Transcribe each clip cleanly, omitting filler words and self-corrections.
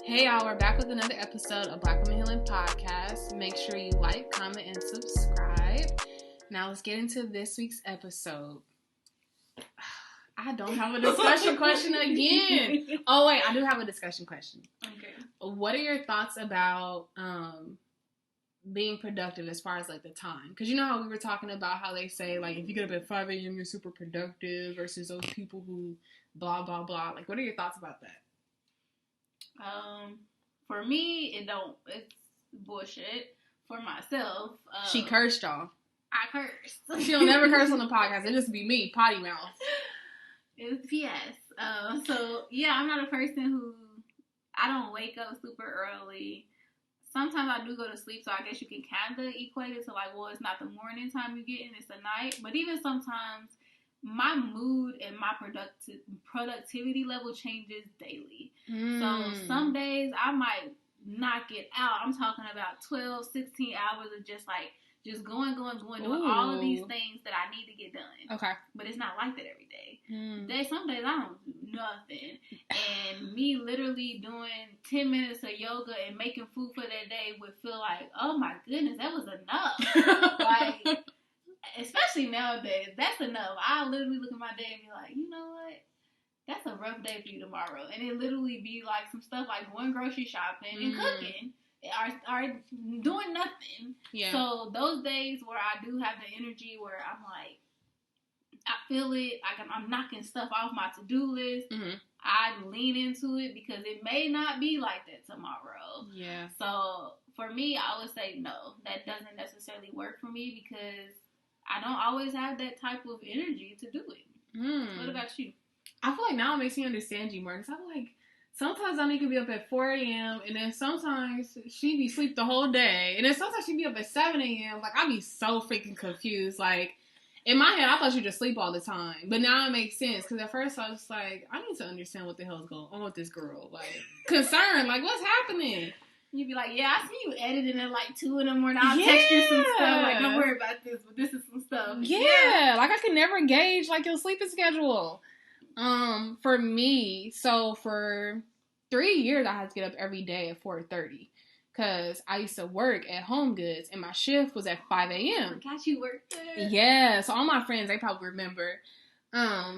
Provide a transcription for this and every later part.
Hey y'all, we're back with another episode of Black Women Healing Podcast. Make sure you like, comment, and subscribe. Now let's get into this week's episode. I don't have a discussion question again. Oh wait, I do have a discussion question. Okay. What are your thoughts about being productive as far as like the time? Because you know how we were talking about how they say like if you get up at 5 a.m. you're super productive versus those people who blah blah blah. Like, what are your thoughts about that? For me, it's bullshit. For myself, She cursed y'all. I curse. She'll never curse on the podcast. It just be me, potty mouth. It's PS. So yeah, I'm not a person who, I don't wake up super early. Sometimes I do go to sleep, so I guess you can kind of equate it to like, well, it's not the morning time you get in, it's the night. But even sometimes, my mood and my productivity level changes daily. So some days I might knock it out. I'm talking about 12, 16 hours of just going, doing all of these things that I need to get done. Okay. But it's not like that every day. Some days I don't do nothing. And me literally doing 10 minutes of yoga and making food for that day would feel like, oh my goodness, that was enough. Like, especially nowadays, that's enough. I literally look at my day and be like, you know what? That's a rough day for you tomorrow. And it literally be like some stuff like going grocery shopping and cooking are doing nothing. Yeah. So those days where I do have the energy where I'm like, I feel it, I'm knocking stuff off my to-do list, I lean into it because it may not be like that tomorrow. Yeah. So for me, I would say no. That doesn't necessarily work for me because I don't always have that type of energy to do it. What about you? I feel like now it makes me understand you more. Because I feel like sometimes I need to be up at 4 a.m. And then sometimes she be asleep the whole day. And then sometimes she be up at 7 a.m. Like, I be so freaking confused. Like, in my head, I thought you just sleep all the time. But now it makes sense. Because at first I was like, I need to understand what the hell's going on with this girl. Like, concerned. Like, what's happening? You'd be like, yeah, I see you editing at like 2 in the morning. I'll text you some stuff. Like, don't worry about this, but this is some stuff. Yeah. Like, I can never gauge, like, your sleeping schedule. For me, so for 3 years, I had to get up every day at 4:30. Because I used to work at Home Goods, and my shift was at 5 a.m. Got you worked there. Yeah. So all my friends, they probably remember.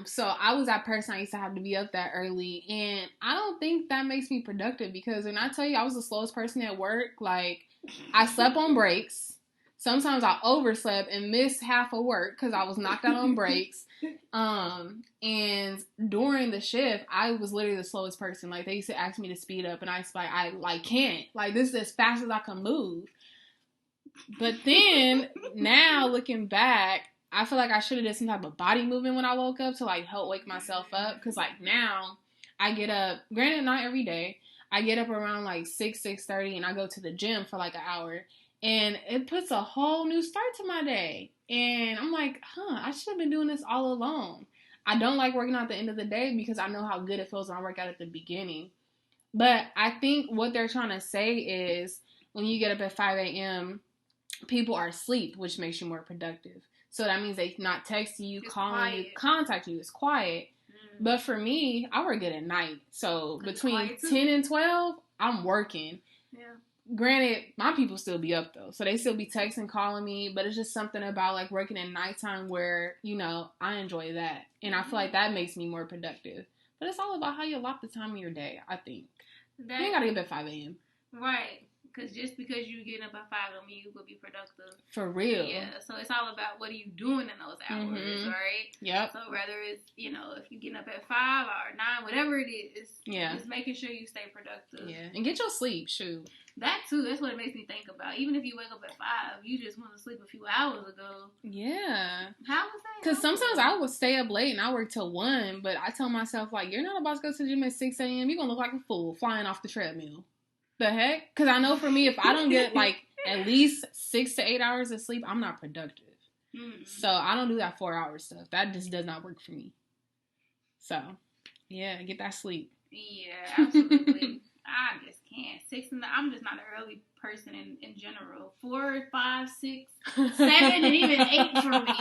So I was that person I used to have to be up that early, and I don't think that makes me productive because when I tell you I was the slowest person at work, like I slept on breaks. Sometimes I overslept and missed half of work because I was knocked out on breaks. And during the shift, I was literally the slowest person. Like they used to ask me to speed up, and I was like, I can't. Like this is as fast as I can move. But then now looking back, I feel like I should have did some type of body movement when I woke up to, like, help wake myself up. Because, like, now I get up, granted, not every day. I get up around, like, 6:30, and I go to the gym for, like, an hour. And it puts a whole new start to my day. And I'm like, I should have been doing this all along. I don't like working out at the end of the day because I know how good it feels when I work out at the beginning. But I think what they're trying to say is when you get up at 5 a.m., people are asleep, which makes you more productive. So that means they not texting you, calling you, contact you. It's quiet. But for me, I work good at night. So between 10 and 12, I'm working. Yeah. Granted, my people still be up, though. So they still be texting, calling me. But it's just something about, like, working at nighttime where, you know, I enjoy that. And I feel like that makes me more productive. But it's all about how you allot the time of your day, I think. You ain't got to get up at 5 a.m. Right. Because just because you getting up at 5 don't mean you will be productive. For real. Yeah. So it's all about what are you doing in those hours, right? Yep. So whether it's, you know, if you getting up at 5 or 9, whatever it is, just making sure you stay productive. Yeah. And get your sleep, shoot. That too, that's what it makes me think about. Even if you wake up at 5, you just want to sleep a few hours ago. Yeah. How was that? Because sometimes I would stay up late and I work till 1, but I tell myself, like, you're not about to go to the gym at 6 a.m. You're going to look like a fool flying off the treadmill. The heck? Because I know for me, if I don't get, like, at least 6 to 8 hours of sleep, I'm not productive. So I don't do that 4-hour stuff. That just does not work for me. So, yeah, get that sleep. Yeah, absolutely. I just can't. 6 and I'm just not an early person in general. 4, 5, 6, 7, and even 8 for me.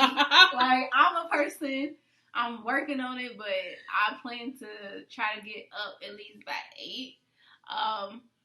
Like, I'm a person. I'm working on it, but I plan to try to get up at least by 8.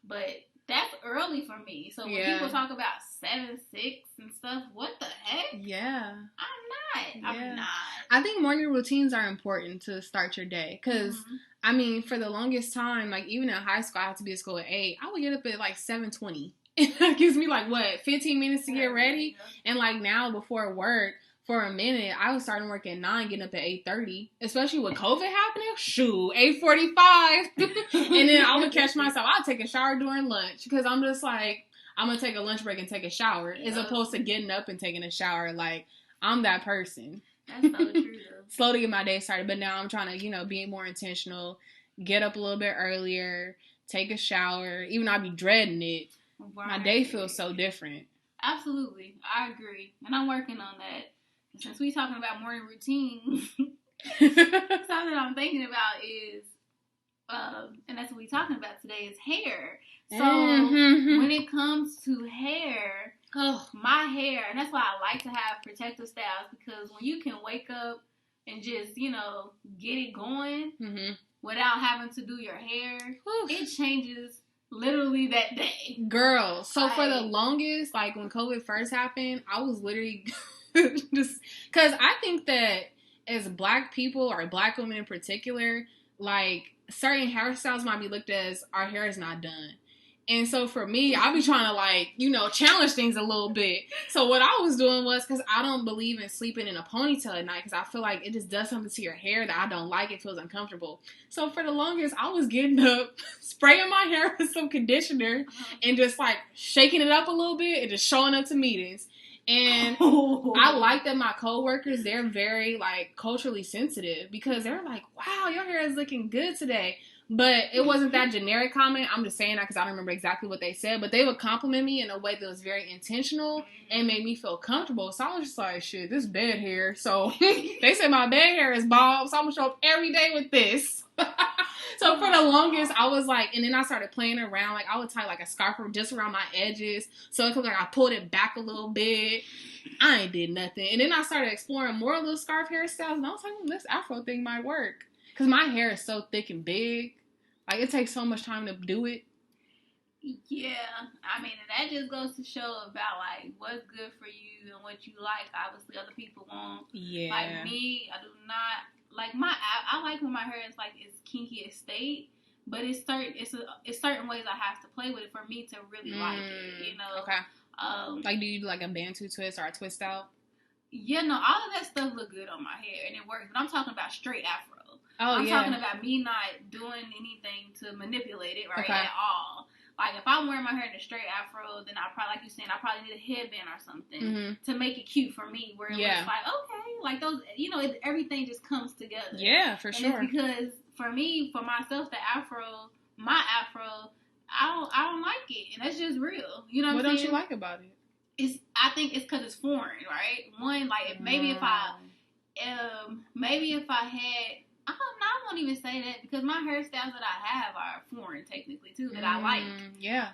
But that's early for me. So when people talk about 7, 6 and stuff, what the heck? Yeah. I'm not. I think morning routines are important to start your day. Because, I mean, for the longest time, like, even in high school, I had to be at school at 8. I would get up at, like, 7:20. And that gives me, like, 15 minutes to get ready? And, like, now, before work, for a minute, I was starting work at 9, getting up at 8:30. Especially with COVID happening. Shoot, 8:45. And then I would catch myself. I'd take a shower during lunch. Because I'm just like, I'm going to take a lunch break and take a shower. As opposed to getting up and taking a shower. Like, I'm that person. That's so true, though. Slow to get my day started. But now I'm trying to, be more intentional. Get up a little bit earlier. Take a shower. Even though I be dreading it. Right. My day feels so different. Absolutely. I agree. And I'm working on that. Since we talking about morning routines, something I'm thinking about is, and that's what we talking about today, is hair. So when it comes to hair, my hair, and that's why I like to have protective styles, because when you can wake up and just, get it going without having to do your hair, it changes literally that day. Girl, so for the longest, like when COVID first happened, I was literally... just because I think that as Black people, or Black women in particular, like certain hairstyles might be looked as our hair is not done. And so for me, I be trying to challenge things a little bit. So what I was doing was, because I don't believe in sleeping in a ponytail at night, because I feel like it just does something to your hair that I don't like. It feels uncomfortable. So for the longest, I was getting up, spraying my hair with some conditioner, and just like shaking it up a little bit and just showing up to meetings. And I like that my coworkers, they're very, culturally sensitive, because they're like, wow, your hair is looking good today. But it wasn't that generic comment. I'm just saying that because I don't remember exactly what they said. But they would compliment me in a way that was very intentional and made me feel comfortable. So I was just like, shit, this bad hair. So they said my bad hair is bald, so I'm going to show up every day with this. So for the longest, I was like, and then I started playing around. Like, I would tie a scarf just around my edges. So it looked like I pulled it back a little bit. I ain't did nothing. And then I started exploring more little scarf hairstyles. And I was like, this afro thing might work. Because my hair is so thick and big. Like, it takes so much time to do it. Yeah. I mean, and that just goes to show about, what's good for you and what you like. Obviously, other people won't. Yeah. Like me, I do not. I like when my hair is, it's kinky state. But it's certain ways I have to play with it for me to really like it, Okay. Do you do, a Bantu twist or a twist out? Yeah, no, all of that stuff look good on my hair, and it works. But I'm talking about straight afro. I'm talking about me not doing anything to manipulate it, at all. If I'm wearing my hair in a straight afro, then I probably, like you saying, I probably need a headband or something to make it cute for me. Where it looks okay, those, everything just comes together. Yeah, for sure. It's because for me, for myself, my afro, I don't like it, and that's just real. You know what I'm saying? What don't you like about it? I think it's because it's foreign, right? One, maybe if I had. I won't even say that, because my hairstyles that I have are foreign, technically, too, that I like. Yeah.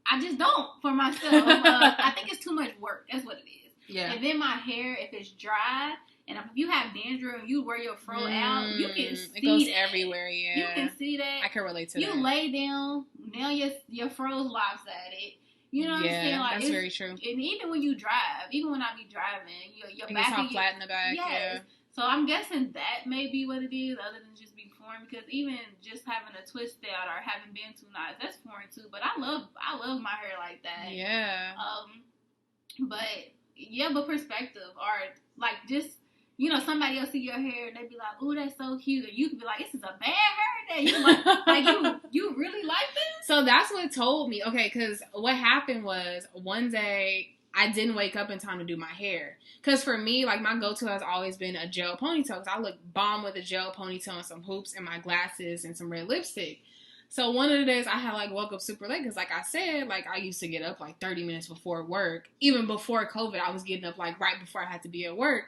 I just don't for myself. I think it's too much work. That's what it is. Yeah. And then my hair, if it's dry, and if you have dandruff and you wear your fro out, you can see it goes that. Everywhere, yeah. You can see that. I can relate to that. You lay down, now your fro's lopsided. You know what I'm saying? That's very true. And even when you drive, even when I be driving, your back gets all flat in the back. Yes. Yeah. So I'm guessing that may be what it is, other than just being foreign. Because even just having a twist out or having Bantu knots, that's foreign too. But I love my hair like that. Yeah. But perspective, or just somebody else see your hair and they be like, "Ooh, that's so cute," and you can be like, "This is a bad hair that you you really like this." So that's what told me. Okay, because what happened was one day I didn't wake up in time to do my hair. Because for me, my go-to has always been a gel ponytail. Because I look bomb with a gel ponytail and some hoops and my glasses and some red lipstick. So one of the days I had woke up super late. Because I said, I used to get up 30 minutes before work. Even before COVID, I was getting up right before I had to be at work.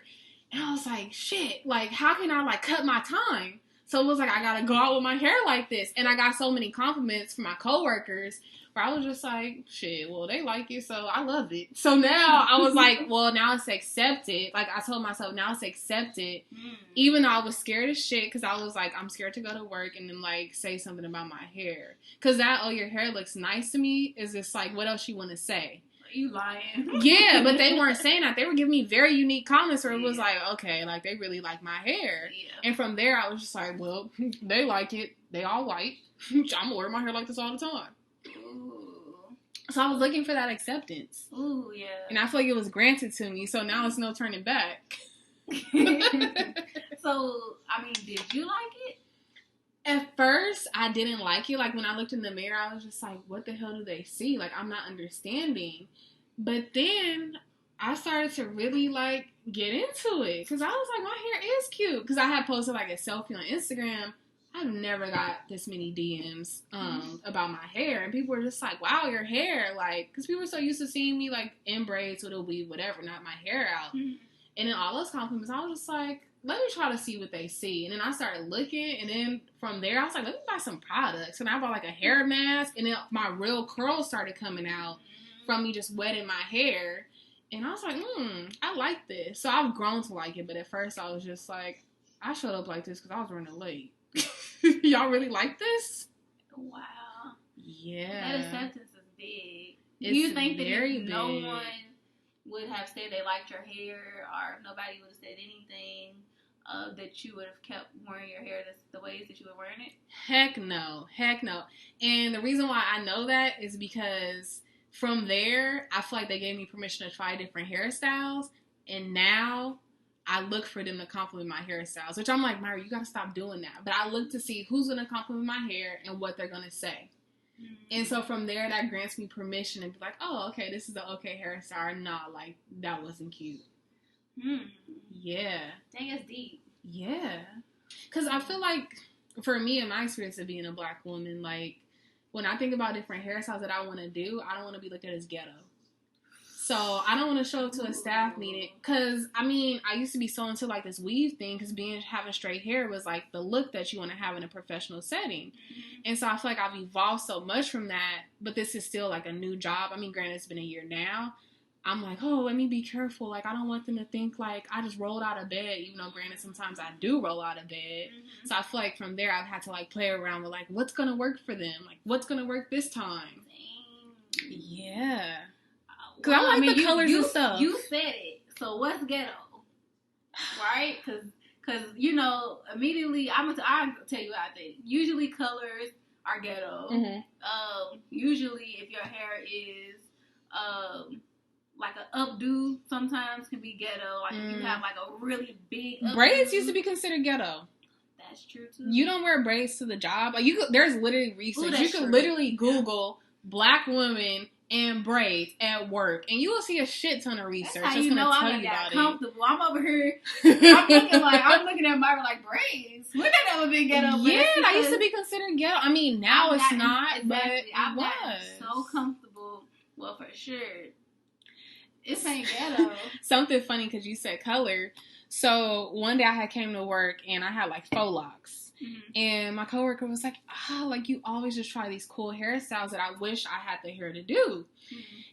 And I was like, shit, how can I cut my time? So it was like, I gotta go out with my hair like this. And I got so many compliments from my coworkers where I was just like, shit, well, they like it, so I love it. So now I was like, well, now it's accepted. Like, I told myself, now it's accepted. Even though I was scared as shit, because I was like, I'm scared to go to work and then, like, say something about my hair. Because that, oh, your hair looks nice to me, is just like, what else you want to say? You lying. Yeah, but they weren't saying that. They were giving me very unique comments where it was like, okay, like, they really like my hair. Yeah. And from there, I was just like, well, they like it. They all white. I'm going to wear my hair like this all the time. Ooh. So I was looking for that acceptance. Ooh, yeah. And I feel like it was granted to me, so now it's no turning back. So, I mean, did you like it? At first, I didn't like it. Like, when I looked in the mirror, I was just like, what the hell do they see? Like, I'm not understanding. But then I started to really, like, get into it. Because I was like, my hair is cute. Because I had posted, like, a selfie on Instagram. I've never got this many DMs about my hair. And people were just like, wow, your hair. Like, because people were so used to seeing me, like, in braids with a weave, whatever, not my hair out. Mm-hmm. And then all those compliments, I was just like, let me try to see what they see. And then I started looking, and then from there, I was like, let me buy some products. And I bought, like, a hair mask, and then my real curls started coming out from me just wetting my hair. And I was like, I like this. So I've grown to like it, but at first I was just like, I showed up like this because I was running late. Y'all really like this? Wow. Yeah. That acceptance is big. It's Do you think that very if big. no one would have said they liked your hair, or nobody would have said anything, that you would have kept wearing your hair the ways that you were wearing it? Heck no. Heck no. And the reason why I know that is because from there, I feel like they gave me permission to try different hairstyles. And now I look for them to compliment my hairstyles, which I'm like, Myra, you got to stop doing that. But I look to see who's going to compliment my hair and what they're going to say. Mm-hmm. And so from there, that grants me permission to be like, oh, okay, this is an okay hairstyle. Nah, like, that wasn't cute. Yeah. Dang, it's deep. Yeah. Because I feel like, for me, in my experience of being a black woman, like, when I think about different hairstyles that I want to do, I don't want to be looked at as ghetto. So I don't want to show up to a staff meeting because, I mean, I used to be so into, like, this weave thing because having straight hair was, like, the look that you want to have in a professional setting. And so I feel like I've evolved so much from that, but this is still, like, a new job. I mean, granted, it's been a year now. I'm like, oh, let me be careful. Like, I don't want them to think, like, I just rolled out of bed, even though, granted, sometimes I do roll out of bed. So I feel like from there, I've had to, like, play around with, like, what's going to work for them? Like, what's going to work this time? Dang. Yeah. Because I like the colors and stuff. You said it. So what's ghetto? Right? Because you know, immediately, I'll tell you how I think. Usually colors are ghetto. Usually if your hair is like an updo, sometimes can be ghetto. Like if you have like a really big updo. Braids used to be considered ghetto. That's true too. You don't wear braids to the job. Like there's literally research. Ooh, you can literally Google black women and braids at work, and you will see a shit ton of research. That's how you know I'm that comfortable. I'm over here. I'm looking at Myra like braids. When that ever been ghetto? Yeah, that used to be considered ghetto. I mean, now it's not, exactly, but it was so comfortable. Well, for sure, it ain't ghetto. Something funny because you said color. So one day I had came to work and I had like faux locks. And my coworker was like, like you always just try these cool hairstyles that I wish I had the hair to do.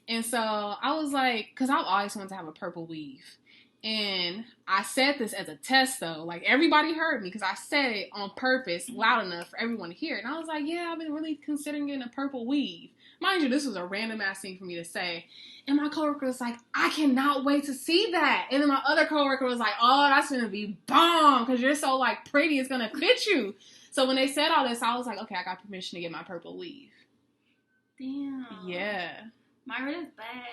And so I was like, because I've always wanted to have a purple weave. And I said this as a test though. Like everybody heard me because I said it on purpose loud enough for everyone to hear. And I was like, yeah, I've been really considering getting a purple weave. Mind you, this was a random ass thing for me to say. And my coworker was like, I cannot wait to see that. And then my other coworker was like, oh, that's going to be bomb because you're so, like, pretty. It's going to fit you. So when they said all this, I was like, okay, I got permission to get my purple weave. Damn. Yeah. Myra, that's bad.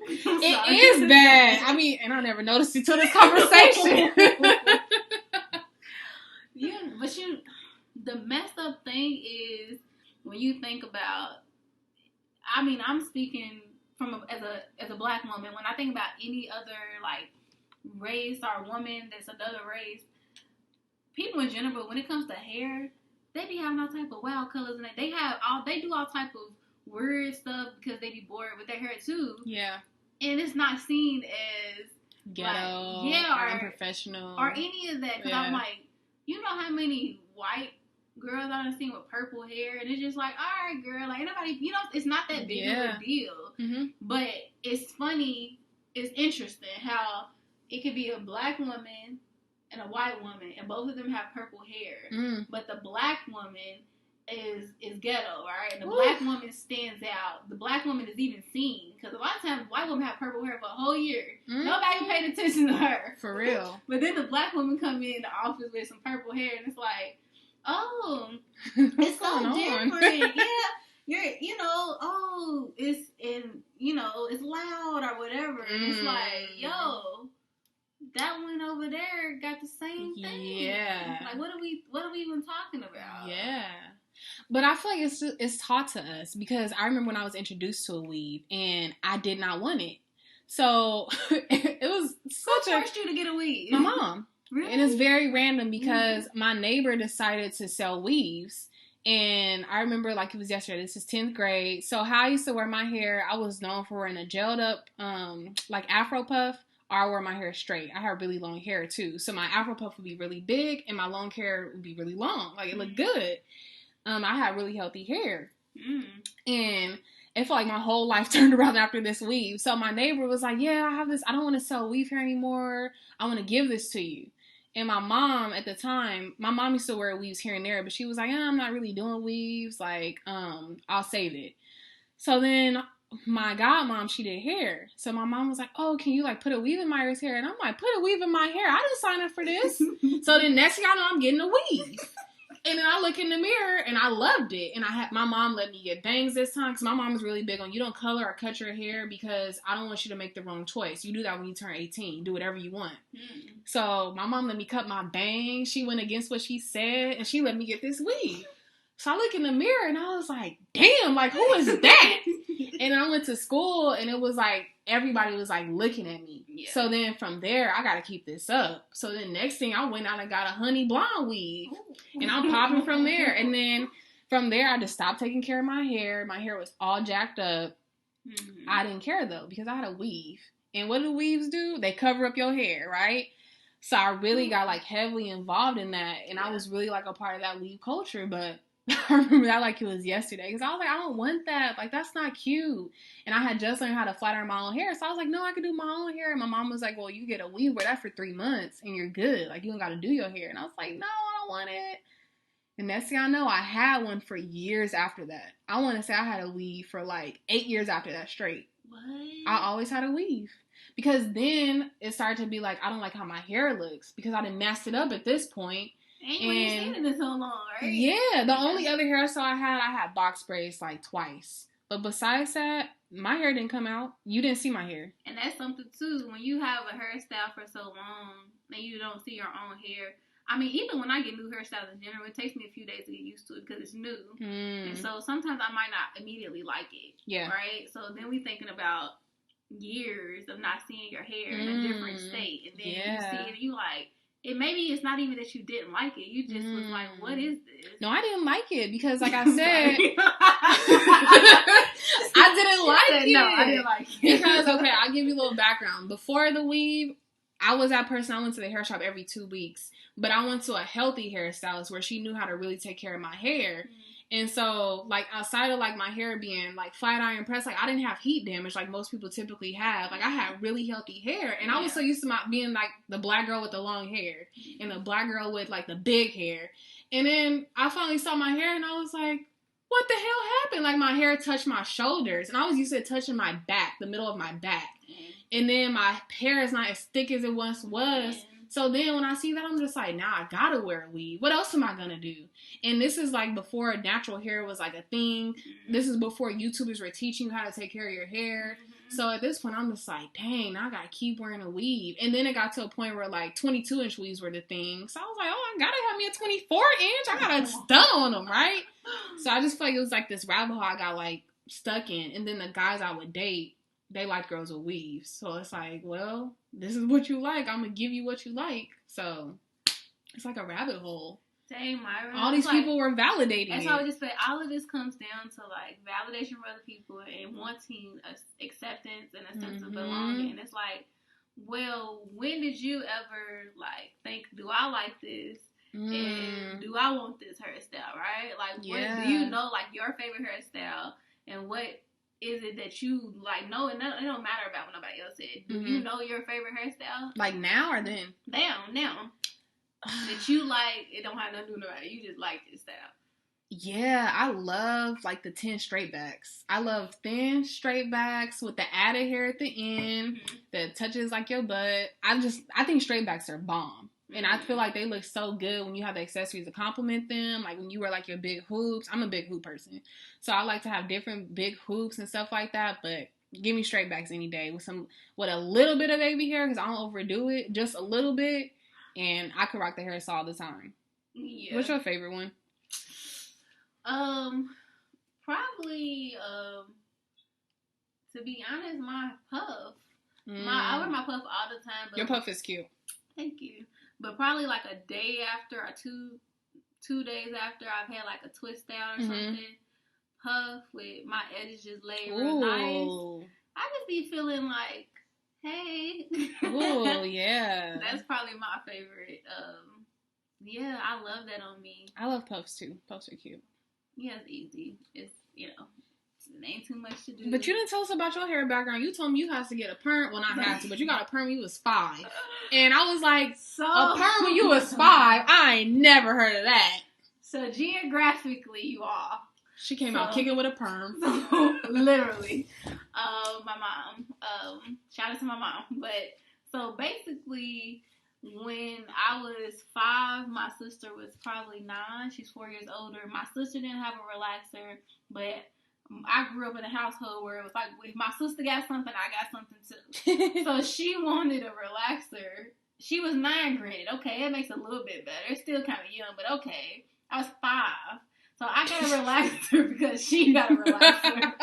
It is bad. I mean, and I never noticed it till this conversation. Yeah, but the messed up thing is when you think about, I mean, I'm speaking as a black woman. When I think about any other like race or woman that's another race, people in general, when it comes to hair, they be having all type of wild colors in it. They do all type of weird stuff because they be bored with their hair too. Yeah, and it's not seen as ghetto, like, or unprofessional, or any of that. Because I'm like, you know how many white girls I done seen with purple hair, and it's just like, all right, girl, like anybody, it's not that big of a deal. Mm-hmm. But it's funny, it's interesting how it could be a black woman and a white woman, and both of them have purple hair, but the black woman is ghetto, right? And the black woman stands out. The black woman is even seen, because a lot of times white women have purple hair for a whole year. Nobody paid attention to her. For real. But then the black woman come in the office with some purple hair, and it's like, oh, it's so different. Yeah, it's loud or whatever. And it's like, yo, that one over there got the same thing. Yeah. Like, what are we even talking about? Yeah. But I feel like it's taught to us, because I remember when I was introduced to a weave and I did not want it. So it was such Who forced you to get a weave? My mom. Really? And it's very random, because my neighbor decided to sell weaves. And I remember like it was yesterday. This is 10th grade. So how I used to wear my hair, I was known for wearing a gelled up like Afro puff. Or I wore my hair straight. I had really long hair too. So my Afro puff would be really big and my long hair would be really long. Like, it looked good. I had really healthy hair. And it felt like my whole life turned around after this weave. So my neighbor was like, yeah, I have this. I don't want to sell weave hair anymore. I want to give this to you. And my mom at the time, my mom used to wear weaves here and there, but she was like, I'm not really doing weaves. Like, I'll save it. So then my godmom, she did hair. So my mom was like, oh, can you like put a weave in Myra's hair? And I'm like, put a weave in my hair? I didn't sign up for this. So then next thing I know, I'm getting a weave. And then I look in the mirror and I loved it. And my mom let me get bangs this time, because my mom is really big on, you don't color or cut your hair, because I don't want you to make the wrong choice. You do that when you turn 18. Do whatever you want. So my mom let me cut my bangs. She went against what she said, and she let me get this weave. So I look in the mirror and I was like, damn, like, who is that? And then I went to school and it was like, everybody was like looking at me. Yeah. So then from there, I got to keep this up. So then next thing, I went out and got a honey blonde weave. And I'm popping from there. And then from there, I just stopped taking care of my hair. My hair was all jacked up. I didn't care though, because I had a weave. And what do weaves do? They cover up your hair, right? So I really got like heavily involved in that. And I was really like a part of that weave culture. But I remember that like it was yesterday, because I was like, I don't want that. Like, that's not cute. And I had just learned how to flat iron my own hair. So I was like, no, I can do my own hair. And my mom was like, well, you get a weave, wear that for 3 months and you're good. Like, you don't got to do your hair. And I was like, no, I don't want it. And next thing I know, I had one for years after that. I want to say I had a weave for like 8 years after that straight. What? I always had a weave. Because then it started to be like, I don't like how my hair looks, because I done messed it up at this point. And you ain't seen it in so long, right? Yeah, the only other hairstyle I had box braids like twice. But besides that, my hair didn't come out. You didn't see my hair. And that's something too. When you have a hairstyle for so long and you don't see your own hair. I mean, even when I get new hairstyles in general, it takes me a few days to get used to it, because it's new. And so sometimes I might not immediately like it. Yeah. Right? So then we thinking about years of not seeing your hair in a different state. And then you see it and you like, maybe it's not even that you didn't like it. You just was like, what is this? No, I didn't like it, because like I said, I didn't like it. No, I didn't like it. Because, okay, I'll give you a little background. Before the weave, I was that person. I went to the hair shop every 2 weeks. But I went to a healthy hairstylist where she knew how to really take care of my hair. And so, like, outside of, like, my hair being, like, flat iron pressed, like, I didn't have heat damage like most people typically have. Like, I had really healthy hair. And I was so used to being, like, the black girl with the long hair and the black girl with, like, the big hair. And then I finally saw my hair and I was like, what the hell happened? Like, my hair touched my shoulders. And I was used to it touching my back, the middle of my back. And then my hair is not as thick as it once was. So then when I see that, I'm just like, nah, I gotta wear a weave. What else am I gonna do? And this is like before natural hair was like a thing. This is before YouTubers were teaching you how to take care of your hair. So at this point, I'm just like, dang, now I gotta keep wearing a weave. And then it got to a point where like 22-inch weaves were the thing. So I was like, oh, I gotta have me a 24-inch. I gotta stud on them, right? So I just feel like it was like this rabbit hole I got like stuck in. And then the guys I would date, they like girls with weaves. So it's like, well, this is what you like. I'm going to give you what you like. So it's like a rabbit hole. Dang, Myra. All these people were validating That's why I would just say all of this comes down to like validation for other people and wanting acceptance and a sense of belonging. And it's like, well, when did you ever like think, do I like this? And do I want this hairstyle, right? Like, what do you know, like, your favorite hairstyle, and what is it that you, like, know, and it don't matter about what nobody else said. Do you know your favorite hairstyle? Like, now or then? Now. That you like, it don't have nothing to do with nobody. You just like this style. Yeah, I love, like, the 10 straight backs. I love thin straight backs with the added hair at the end that touches, like, your butt. I think straight backs are bomb. And I feel like they look so good when you have the accessories to complement them. Like, when you wear, like, your big hoops. I'm a big hoop person. So I like to have different big hoops and stuff like that. But give me straight backs any day with a little bit of baby hair, because I don't overdo it. Just a little bit. And I could rock the hairstyle all the time. Yeah. What's your favorite one? Probably, to be honest, my puff. I wear my puff all the time. But your puff is cute. Thank you. But probably like a day after or two days after I've had like a twist out or something, puff with my edges just laid real nice. I just be feeling like, hey. Ooh, yeah. That's probably my favorite. Yeah, I love that on me. I love puffs too. Puffs are cute. Yeah, it's easy. It's, it ain't too much to do. But you didn't tell us about your hair background. You told me you had to get a perm. Well, not had to, but you got a perm when you was 5. And I was like, a perm when you was 5? I ain't never heard of that. So geographically, you are. She came out kicking with a perm. Literally. My mom. Shout out to my mom. But, so basically, when I was 5, my sister was probably 9. She's 4 years older. My sister didn't have a relaxer, but I grew up in a household where it was like, if my sister got something, I got something too. So she wanted a relaxer. She was 9 granted. Okay, it makes it a little bit better. It's still kind of young, but okay. I was 5. So I got a relaxer because she got a relaxer.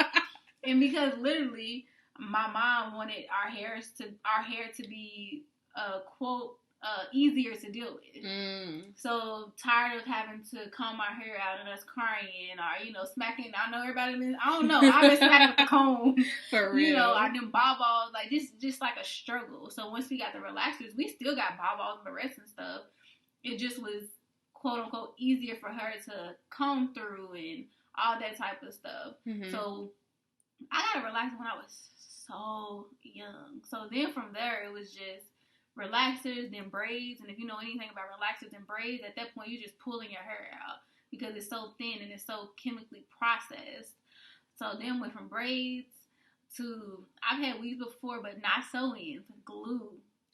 And because literally my mom wanted our hair to be quote easier to deal with. So tired of having to comb our hair out and us crying or smacking. I know everybody. I don't know. I've been smacking with the comb for real. I them bob balls, like just like a struggle. So once we got the relaxers, we still got bob balls and barrettes and stuff. It just was quote unquote easier for her to comb through and all that type of stuff. So I got a relaxer when I was so young. So then from there it was just relaxers, then braids. And if you know anything about relaxers and braids, at that point you're just pulling your hair out because it's so thin and it's so chemically processed. So then went from braids to, I've had weaves before, but not sew-ins, glue.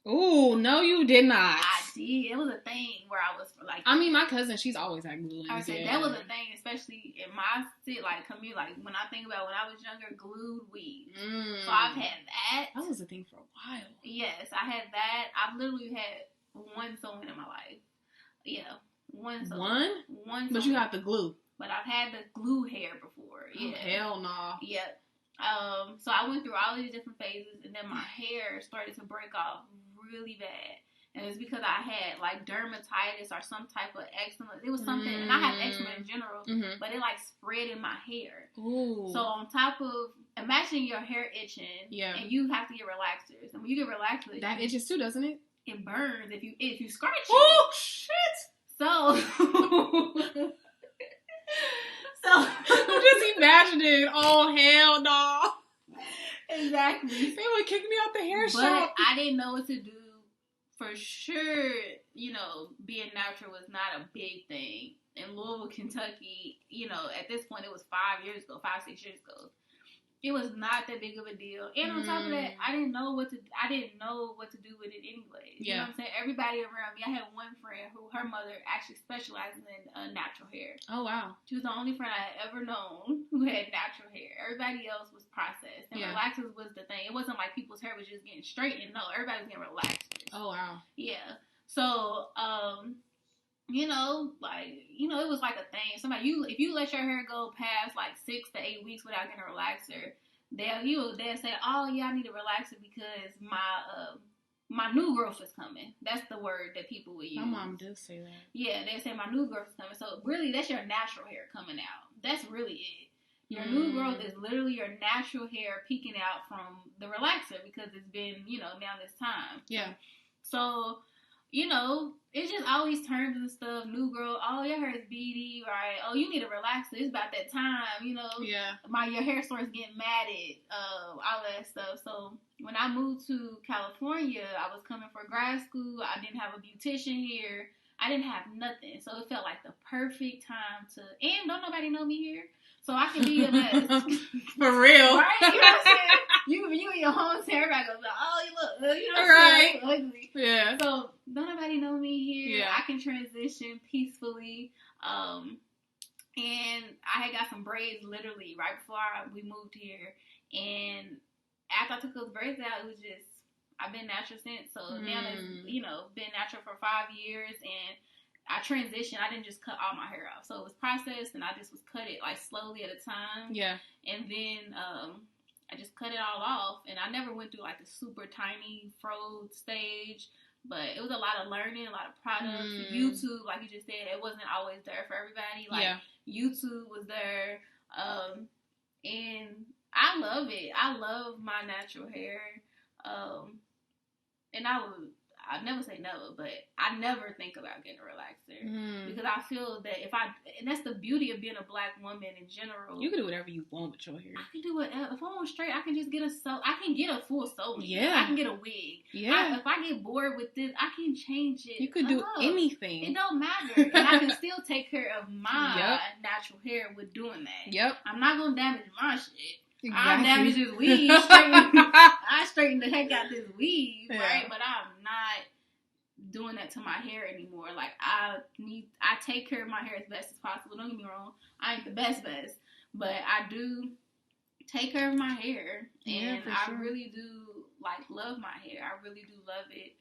Ooh, no, you did not. I did. It was a thing where I was like, I mean, my cousin, she's always had glue. I would say that was a thing, especially in my city, like community. Like when I think about when I was younger, glued weaves. So I've had that. That was a thing for a while. Yes, I had that. I've literally had one sewing in my life. Yeah, one sewing. One. But you got the glue. But I've had the glue hair before. Yeah. Oh, hell no. Yeah. So I went through all these different phases, and then my hair started to break off really bad. And it's because I had like dermatitis or some type of eczema. It was something, and I have eczema in general, but it like spread in my hair. Ooh. So on top of, imagine your hair itching, and you have to get relaxers. And when you get relaxers, that itches too, doesn't it? It burns if you scratch it. Oh shit! So. I'm just imagining. Oh hell no! Exactly. They would kick me out the hair but shop. I didn't know what to do. For sure, being natural was not a big thing in Louisville, Kentucky. At this point, it was 5 years ago, 5-6 years ago. It was not that big of a deal. And on top of that, I didn't know what to do with it anyway. You know what I'm saying? Everybody around me, I had one friend who her mother actually specializes in natural hair. Oh, wow. She was the only friend I had ever known who had natural hair. Everybody else was processed. And relaxers was the thing. It wasn't like people's hair was just getting straightened. No, everybody was getting relaxers. Oh, wow. Yeah. So, it was like a thing. If you let your hair go past like 6 to 8 weeks without getting a relaxer, they'll say, oh yeah, I need a relaxer because my new growth is coming. That's the word that people will use. My mom does say that. Yeah, they say my new growth is coming. So really, that's your natural hair coming out. That's really it. Your new growth is literally your natural hair peeking out from the relaxer because it's been, now this time. Yeah. So, you know, it's just always terms and stuff. New girl, oh, your hair is beady, right? Oh, you need a relaxer. It's about that time, you know. Yeah. Your hair starts getting matted, all that stuff. So when I moved to California, I was coming for grad school. I didn't have a beautician here. I didn't have nothing. So it felt like the perfect time to, and don't nobody know me here. So I can be a mess. For real. Right? You know what I'm saying? You in your home, everybody goes, oh, you look, you know what I'm saying? Ugly. Yeah. So don't nobody know me here. Yeah. I can transition peacefully. And I had got some braids literally right before we moved here. And after I took those braids out, it was just, I've been natural since. So now it's, you know, been natural for 5 years. And I transitioned. I didn't just cut all my hair off. So it was processed, and I just was cut it like slowly at a time. Yeah. And then I just cut it all off. And I never went through like the super tiny fro stage. But it was a lot of learning, a lot of products. YouTube, like you just said, it wasn't always there for everybody. Like YouTube was there. And I love it. I love my natural hair. And I never say never, but I never think about getting a relaxer because I feel that and that's the beauty of being a black woman in general. You can do whatever you want with your hair. I can do whatever. If I want straight, I can just get I can get a full sew. Yeah. I can get a wig. Yeah. If I get bored with this, I can change it. You could do anything. It don't matter. And I can still take care of my natural hair with doing that. Yep. I'm not going to damage my shit. Exactly. I damage this weave. I straighten the heck out this weave, right? But I'm not doing that to my hair anymore. Like, I take care of my hair as best as possible. Don't get me wrong. I ain't the best, but I do take care of my hair. And I really do, like, love my hair. I really do love it.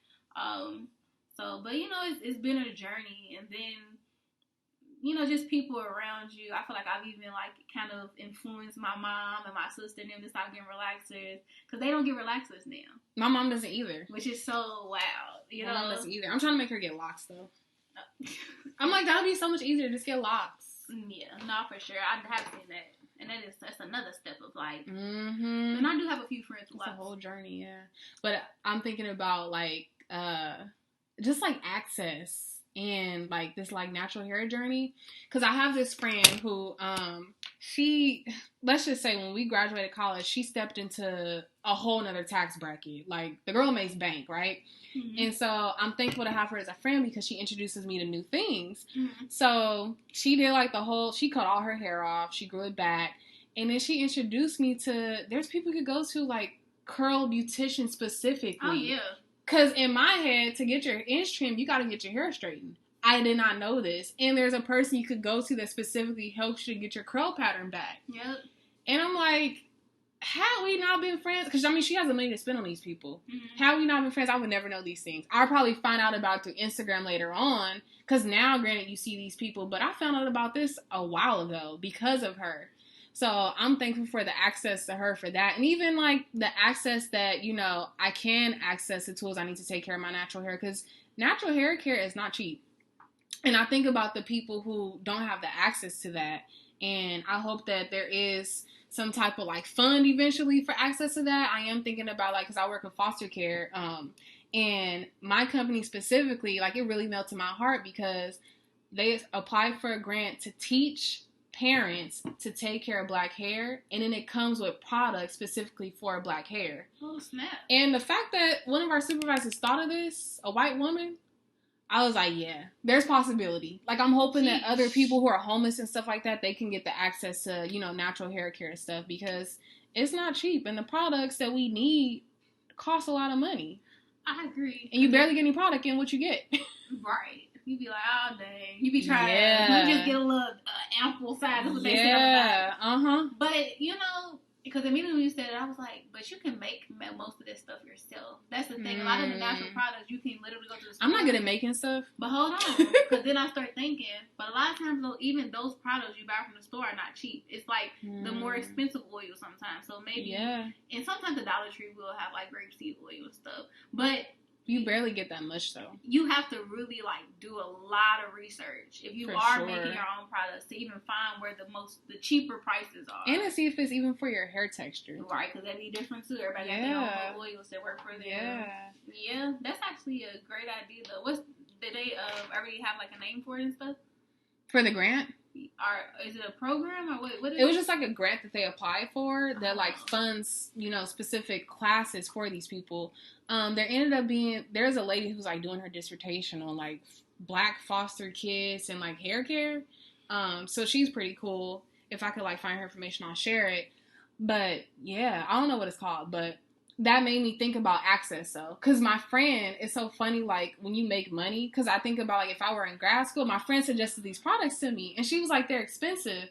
But, you know, it's been a journey. And then, you know, just people around you. I feel like I've even, like, kind of influenced my mom and my sister and them to stop getting relaxers. Because they don't get relaxers now. My mom doesn't either. Which is so wild. You know? My mom doesn't either. I'm trying to make her get locks, though. I'm like, that would be so much easier to just get locks. Yeah, no, for sure. I have seen that. And that's another step of, like... Mm-hmm. And I do have a few friends with locks. It's a whole journey, yeah. But I'm thinking about, like, just, like, access. And like this like natural hair journey, because I have this friend who let's just say when we graduated college, she stepped into a whole nother tax bracket. Like the girl makes bank, right? Mm-hmm. And so I'm thankful to have her as a friend because she introduces me to new things. Mm-hmm. So she did like she cut all her hair off, she grew it back, and then she introduced me to there's people you could go to like curl beautician specifically. Oh yeah. Because in my head, to get your ends trimmed, you got to get your hair straightened. I did not know this. And there's a person you could go to that specifically helps you to get your curl pattern back. Yep. And I'm like, had we not been friends? Because, I mean, she has the money to spend on these people. Mm-hmm. Had we not been friends, I would never know these things. I'll probably find out about it through Instagram later on. Because now, granted, you see these people. But I found out about this a while ago because of her. So I'm thankful for the access to her for that. And even, like, the access that, you know, I can access the tools I need to take care of my natural hair. Because natural hair care is not cheap. And I think about the people who don't have the access to that. And I hope that there is some type of, like, fund eventually for access to that. I am thinking about, like, because I work in foster care. And my company specifically, like, it really melted my heart because they applied for a grant to teach parents to take care of black hair, and then it comes with products specifically for black hair. Oh, snap. And the fact that one of our supervisors thought of this, a white woman, I was like, yeah, there's possibility. Like, I'm hoping that other people who are homeless and stuff like that, they can get the access to, you know, natural hair care and stuff because it's not cheap, and the products that we need cost a lot of money. I agree. And you barely get any product in what you get. Right. You be like, oh, dang. You be trying to just get a little ample size. That's what they say on the back. Uh-huh. But, you know, because immediately when you said it, I was like, but you can make most of this stuff yourself. That's the thing. A lot of the natural products, you can literally go to the store. I'm not good at making stuff. But hold on. Because then I start thinking, but a lot of times, though, even those products you buy from the store are not cheap. It's like the more expensive oil sometimes. So maybe, and sometimes the Dollar Tree will have like grapeseed oil and stuff. But You barely get that much though. You have to really like do a lot of research if you are making your own products to even find where the cheaper prices are, and to see if it's even for your hair texture, right? Because that'd be different too. Everybody got their own oils that work for them. Yeah, that's actually a great idea though. Did they already have like a name for it and stuff for the grant? Or is it a program or what is it was just like a grant that they applied for that like funds, specific classes for these people. There ended up being, there's a lady who's like doing her dissertation on like Black foster kids and like hair care. So she's pretty cool. If I could like find her information, I'll share it. But yeah, I don't know what it's called, but that made me think about access though. Cause my friend, it's so funny, like when you make money, cause I think about like if I were in grad school, my friend suggested these products to me and she was like, they're expensive.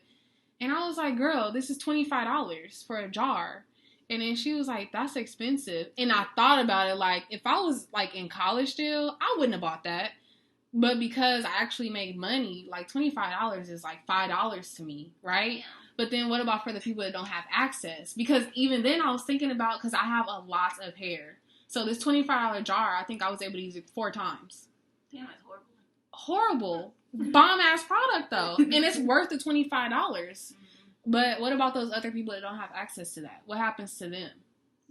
And I was like, girl, this is $25 for a jar. And then she was like, that's expensive. And I thought about it, like if I was like in college still, I wouldn't have bought that. But because I actually make money, like $25 is like $5 to me, right? Yeah. But then what about for the people that don't have access? Because even then I was thinking about, because I have a lot of hair. So this $25 jar, I think I was able to use it 4 times. Damn, that's horrible. Horrible. Bomb-ass product, though. And it's worth the $25. Mm-hmm. But what about those other people that don't have access to that? What happens to them?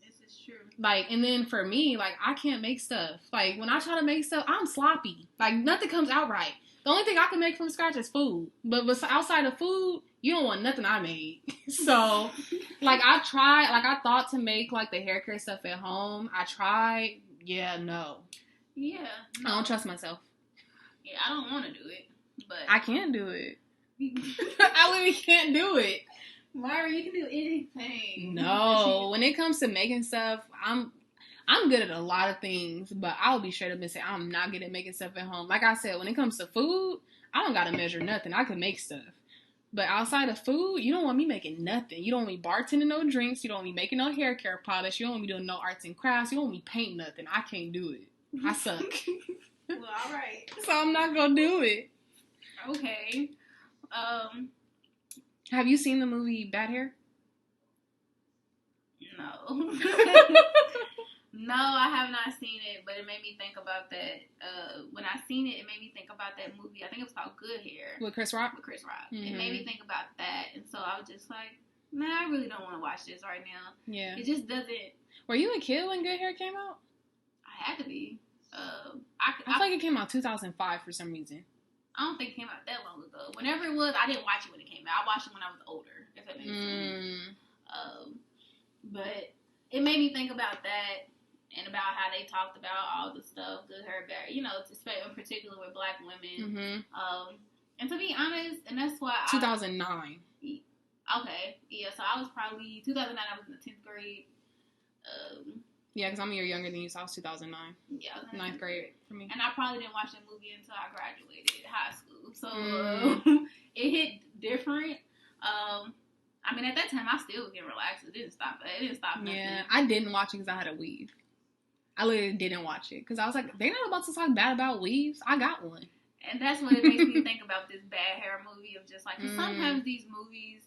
This is true. Like, and then for me, like, I can't make stuff. Like, when I try to make stuff, I'm sloppy. Like, nothing comes out right. The only thing I can make from scratch is food. But outside of food, you don't want nothing I made. So, like, I thought to make, like, the hair care stuff at home. I tried. Yeah, no. Yeah. No. I don't trust myself. Yeah, I don't want to do it. But I can't do it. I literally can't do it. Myra, you can do anything. No. When it comes to making stuff, I'm good at a lot of things, but I'll be straight up and say I'm not good at making stuff at home. Like I said, when it comes to food, I don't got to measure nothing. I can make stuff. But outside of food, you don't want me making nothing. You don't want me bartending no drinks. You don't want me making no hair care products. You don't want me doing no arts and crafts. You don't want me paint nothing. I can't do it. I suck. Well, all right. So I'm not going to do it. Okay. Have you seen the movie Bad Hair? No. No, I have not seen it, but it made me think about that. When I seen it, it made me think about that movie. I think it was called Good Hair. With Chris Rock? With Chris Rock. Mm-hmm. It made me think about that, and so I was just like, nah, I really don't want to watch this right now. Yeah. It just doesn't. Were you a kid when Good Hair came out? I had to be. I feel like it came out 2005 for some reason. I don't think it came out that long ago. Whenever it was, I didn't watch it when it came out. I watched it when I was older, if that makes sense. But it made me think about that and about how they talked about all the stuff, good, her, bad, in particular with Black women. Mm-hmm. And to be honest, and that's why 2009. Okay, yeah, so I was probably, 2009, I was in the 10th grade. Yeah, because I'm a year younger than you, so I was 2009. Yeah, I was in 9th grade for me. And I probably didn't watch that movie until I graduated high school. So it hit different. I mean, at that time, I still was getting relaxed. It didn't stop nothing. Yeah, I didn't watch it because I had a weave. I literally didn't watch it because I was like, they're not about to talk bad about weaves. I got one. And that's what it makes me think about this Bad Hair movie of just like, cause sometimes these movies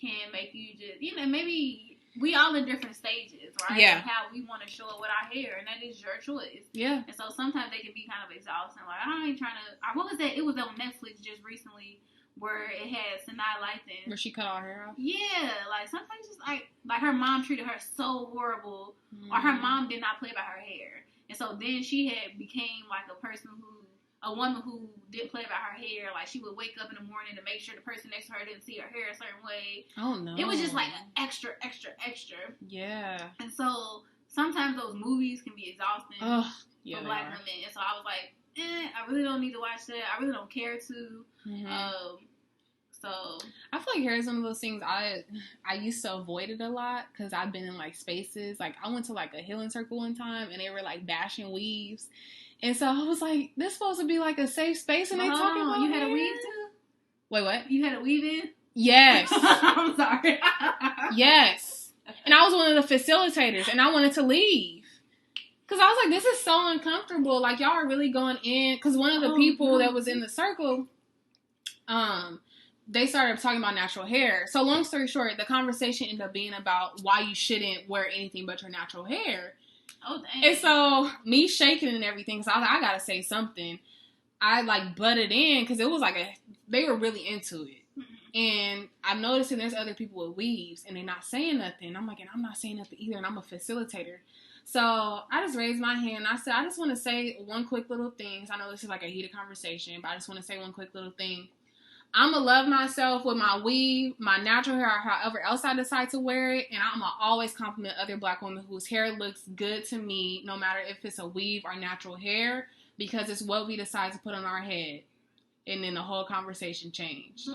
can make you just, maybe we all in different stages, right? Yeah. And how we want to show up with our hair, and that is your choice. Yeah. And so sometimes they can be kind of exhausting. Like, I ain't trying to, what was that? It was on Netflix just recently where it had Sanaa Lathan. Where she cut all her hair off? Yeah. Like, sometimes just like her mom treated her so horrible, or her mom did not play by her hair. And so then she became like a woman who didn't play about her hair. Like, she would wake up in the morning to make sure the person next to her didn't see her hair a certain way. Oh, no. It was just like extra. Yeah. And so sometimes those movies can be exhausting for Black women. And so I was like, I really don't need to watch that. I really don't care to. Mm-hmm. So I feel like hair is one of those things I used to avoid it a lot because I've been in like spaces. Like, I went to like a healing circle one time and they were like bashing weaves. And so I was like, this is supposed to be like a safe space, and they talking about you had hair? a weave too? Wait, what? You had a weave in? Yes. I'm sorry. Yes. And I was one of the facilitators, and I wanted to leave. Because I was like, this is so uncomfortable. Like, y'all are really going in. Because one of the people that was in the circle, they started talking about natural hair. So long story short, the conversation ended up being about why you shouldn't wear anything but your natural hair. Oh, dang. And so, me shaking and everything, so I was like, I gotta say something. I, like, butted in, because it was like they were really into it. And I'm noticing there's other people with weaves, and they're not saying nothing. I'm like, and I'm not saying nothing either, and I'm a facilitator. So I just raised my hand. I said, I just want to say one quick little thing. I know this is like a heated conversation, but I just want to say one quick little thing. I'm going to love myself with my weave, my natural hair, or however else I decide to wear it. And I'm going to always compliment other black women whose hair looks good to me, no matter if it's a weave or natural hair, because it's what we decide to put on our head. And then the whole conversation changed.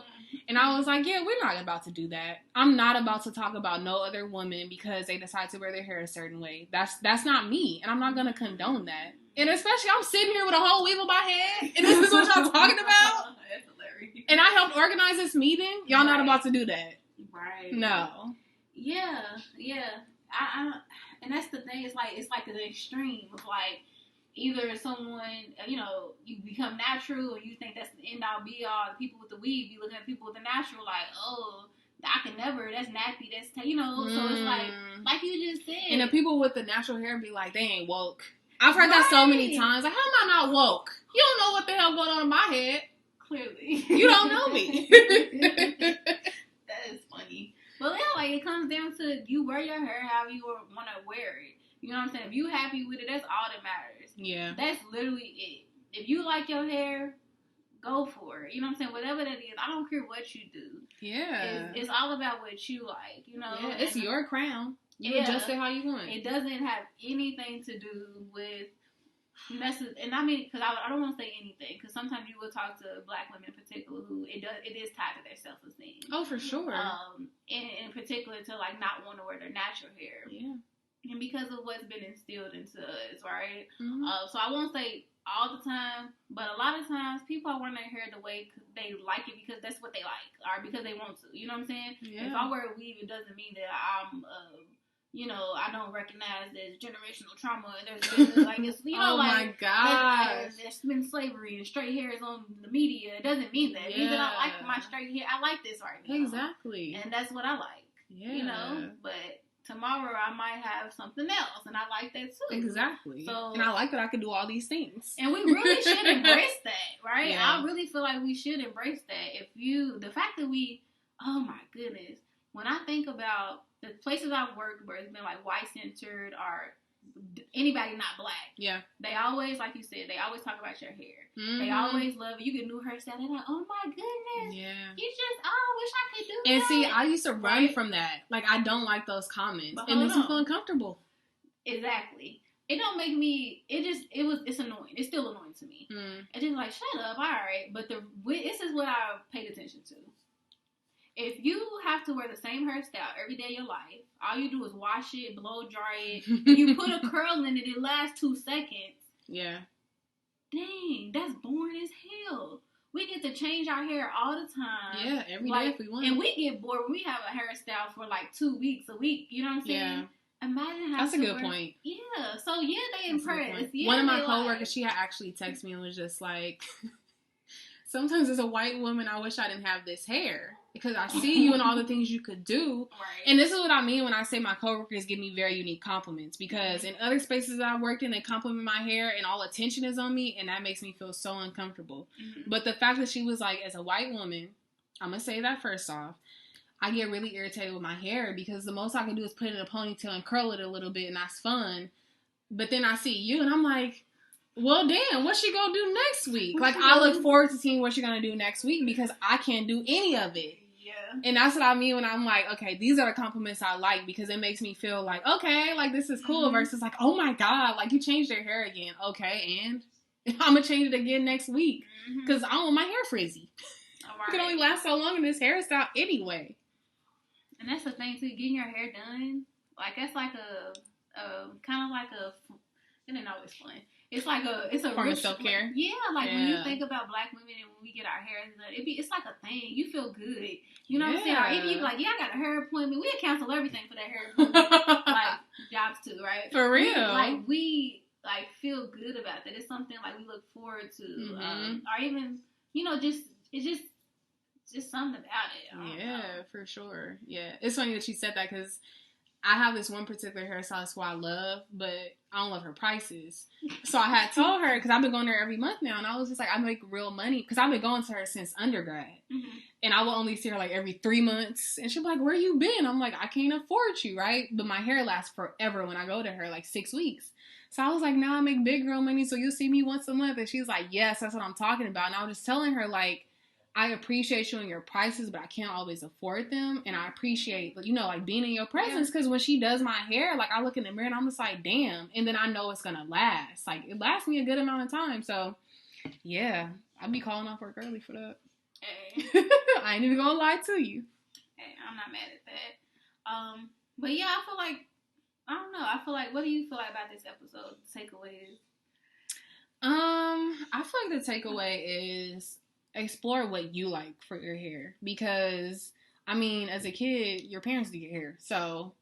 And I was like, yeah, we're not about to do that. I'm not about to talk about no other woman because they decide to wear their hair a certain way. That's not me. And I'm not going to condone that. And especially, I'm sitting here with a whole weave on my head. And this is what y'all talking about? That's hilarious. And I helped organize this meeting. Y'all not about to do that. Right. No. Yeah. I and that's the thing. It's like the extreme of like, either someone, you become natural and you think that's the end all be all. The people with the weave, you looking at people with the natural like, oh, I can never, that's nappy, that's, so it's like you just said. And the people with the natural hair be like, they ain't woke. I've heard that so many times. Like, how am I not woke? You don't know what the hell going on in my head. Clearly. You don't know me. That is funny. But yeah, like, it comes down to you wear your hair how you want to wear it. You know what I'm saying? If you happy with it, that's all that matters. Yeah. That's literally it. If you like your hair, go for it. You know what I'm saying? Whatever that is, I don't care what you do. Yeah. It's all about what you like, Yeah, it's your crown. You adjust it how you want. It doesn't have anything to do with messes. And I mean, because I don't want to say anything, because sometimes you will talk to black women in particular who it is tied to their self-esteem. Oh, for sure. In particular to like not want to wear their natural hair. Yeah. And because of what's been instilled into us, right? Mm-hmm. So I won't say all the time, but a lot of times people are wearing their hair the way they like it because that's what they like, or because they want to. You know what I'm saying? Yeah. If I wear a weave, it doesn't mean that I'm, I don't recognize there's generational trauma. There's like, it's, oh my God, there's been slavery and straight hair is on the media. It doesn't mean that. It means that I like my straight hair. I like this right now. Exactly. And that's what I like. Yeah. But tomorrow I might have something else, and I like that too. Exactly. So, and I like that I can do all these things. And we really should embrace that, right? Yeah. I really feel like we should embrace that. The fact that oh my goodness, when I think about the places I've worked where it's been like white centered or anybody not black, yeah, they always, like you said, they always talk about your hair. Mm-hmm. They always love it. You get new hairstyle, they're like, oh my goodness, yeah, you just, I wish I could do that. And see, I used to run from that. Like, I don't like those comments. It makes me feel uncomfortable. Exactly. It don't make me. It's annoying. It's still annoying to me. It's just like, shut up, all right. But this is what I paid attention to. If you have to wear the same hairstyle every day of your life, all you do is wash it, blow dry it, and you put a curl in it, it lasts 2 seconds. Yeah. Dang, that's boring as hell. We get to change our hair all the time. Yeah, every day if we want. And we get bored when we have a hairstyle for like 2 weeks, a week. You know what I'm saying? Yeah. Imagine how that's a good point. Yeah. So yeah, they impressed. Yeah, one of my coworkers, she had actually texted me and was just like, sometimes as a white woman, I wish I didn't have this hair because I see you and all the things you could do. Right. And this is what I mean when I say my coworkers give me very unique compliments, because in other spaces that I've worked in, they compliment my hair and all attention is on me, and that makes me feel so uncomfortable. Mm-hmm. But the fact that she was like, as a white woman, I'm gonna say that first off, I get really irritated with my hair because the most I can do is put it in a ponytail and curl it a little bit, and that's fun. But then I see you and I'm like, well, damn, what's she gonna do next week? Like, I look forward to seeing what she's gonna do next week because I can't do any of it. Yeah. And that's what I mean when I'm like, okay, these are the compliments I like because it makes me feel like, okay, like, this is cool, versus like, oh my God, like, you changed your hair again. Okay, and I'm gonna change it again next week because I want my hair frizzy. Right. It can only last so long in this hairstyle anyway. And that's the thing too, getting your hair done, like, that's like a kind of like it ain't always fun. It's a form of self-care. Yeah, like when you think about black women and when we get our hair done, it's like a thing. You feel good. You know what I'm saying? Or even you be like, yeah, I got a hair appointment. We'll cancel everything for that hair appointment. Like, jobs too, right? For real. We feel good about that. It's something like we look forward to. Or even, it's just something about it. Yeah, for sure. Yeah. It's funny that she said that because I have this one particular hairstylist who I love, but I don't love her prices. So I had told her, because I've been going there every month now, and I was just like, I make real money, because I've been going to her since undergrad. Mm-hmm. And I will only see her like every 3 months. And she'll be like, where you been? I'm like, I can't afford you, right? But my hair lasts forever when I go to her, like 6 weeks. So I was like, now I make big girl money, so you'll see me once a month. And she's like, yes, that's what I'm talking about. And I was just telling her, like, I appreciate you and your prices, but I can't always afford them. And I appreciate, you know, like being in your presence, because when she does my hair, like I look in the mirror and I'm just like, damn. And then I know it's going to last. Like it lasts me a good amount of time. So yeah, I'd be calling off work early for that. Hey. I ain't even going to lie to you. Hey, I'm not mad at that. But yeah, I feel like, I don't know. I feel like, what do you feel like about this episode? Takeaways? I feel like the takeaway is explore what you like for your hair, because I mean, as a kid, your parents did your hair, so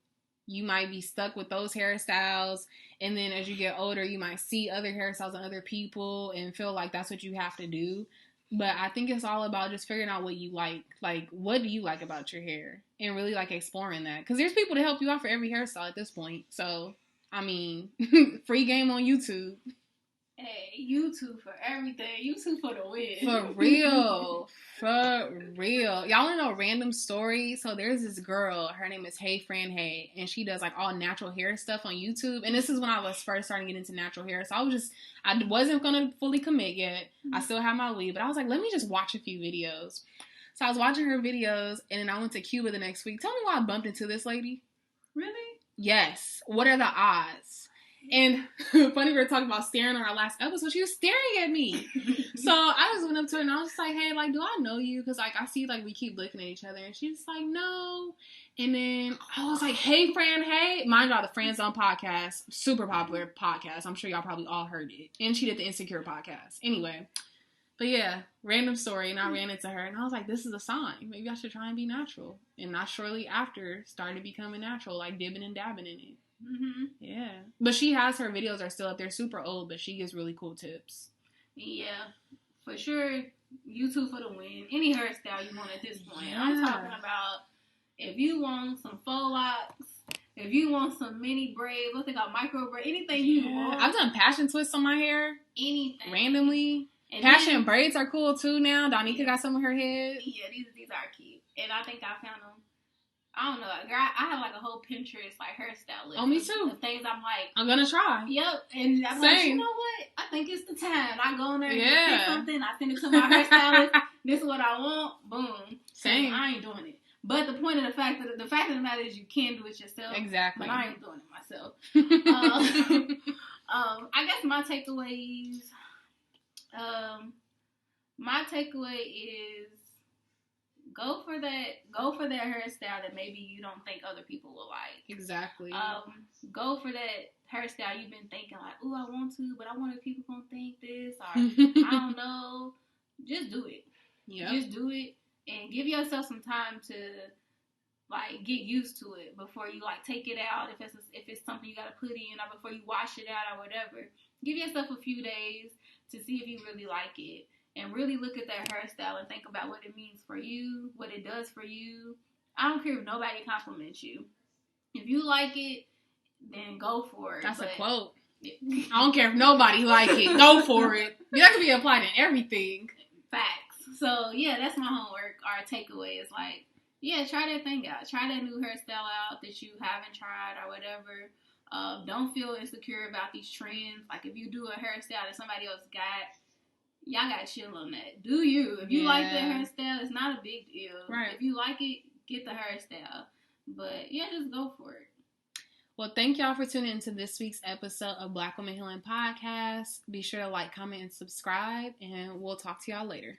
you might be stuck with those hairstyles, and then as you get older, you might see other hairstyles on other people and feel like that's what you have to do. But I think it's all about just figuring out what you like what do you like about your hair, and really like exploring that, because there's people to help you out for every hairstyle at this point. So I mean, free game on YouTube. Hey, YouTube for everything. YouTube for the win. For real. For real. Y'all want to know a random story? So there's this girl. Her name is Hey Fran Hey. And she does like all natural hair stuff on YouTube. And this is when I was first starting to get into natural hair. So I wasn't going to fully commit yet. I still had my weed. But I was like, let me just watch a few videos. So I was watching her videos. And then I went to Cuba the next week. Tell me why I bumped into this lady. Really? Yes. What are the odds? And funny, we were talking about staring on our last episode. She was staring at me. So I just went up to her and I was just like, hey, like, do I know you? Because, like, I see, like, we keep looking at each other. And she's like, no. And then I was like, hey, Fran, hey. Mind y'all, the Friend Zone podcast, super popular podcast. I'm sure y'all probably all heard it. And she did the Insecure podcast. Anyway. But, yeah, random story. And I ran into her. And I was like, this is a sign. Maybe I should try and be natural. And not shortly after, started becoming natural, like dipping and dabbing in it. Mm-hmm. Yeah, but she has her videos are still up there, super old, but she gives really cool tips. Yeah, for sure. YouTube for the win. Any hairstyle you want at this point. Yeah. I'm talking about if you want some faux locks, if you want some mini braids, what's it called, micro braids, anything you want. I've done passion twists on my hair. Anything. Randomly. And passion braids are cool too now. Donika got some in her head. Yeah, these are cute, and I think I found them. I don't know, girl. I have like a whole Pinterest like hairstyle list. Oh, me too. The things I'm like, I'm gonna try. Yep, and I'm like, you know what? I think it's the time. I go in there and pick something. I send it to my hairstylist. This is what I want. Boom. Same. I ain't doing it. But the point of the fact of the matter is you can do it yourself. Exactly. But I ain't doing it myself. I guess my takeaways. My takeaway is. Go for that hairstyle that maybe you don't think other people will like. Exactly. Go for that hairstyle you've been thinking like, ooh, I want to, but I wonder if people gonna think this, or I don't know. Just do it. Yeah. Just do it and give yourself some time to like get used to it before you like take it out. If it's something you gotta put in, or before you wash it out or whatever. Give yourself a few days to see if you really like it. And really look at that hairstyle and think about what it means for you, what it does for you. I don't care if nobody compliments you. If you like it, then go for it. That's a quote. I don't care if nobody like it. Go for it. That could be applied in everything. Facts. So, yeah, that's my homework. Our takeaway is like, yeah, try that thing out. Try that new hairstyle out that you haven't tried or whatever. Don't feel insecure about these trends. Like, if you do a hairstyle that somebody else got, y'all gotta chill on that. Do you? If you like that hairstyle, it's not a big deal. Right. If you like it, get the hairstyle. But yeah, just go for it. Well, thank y'all for tuning into this week's episode of Black Women Healing Podcast. Be sure to like, comment, and subscribe, and we'll talk to y'all later.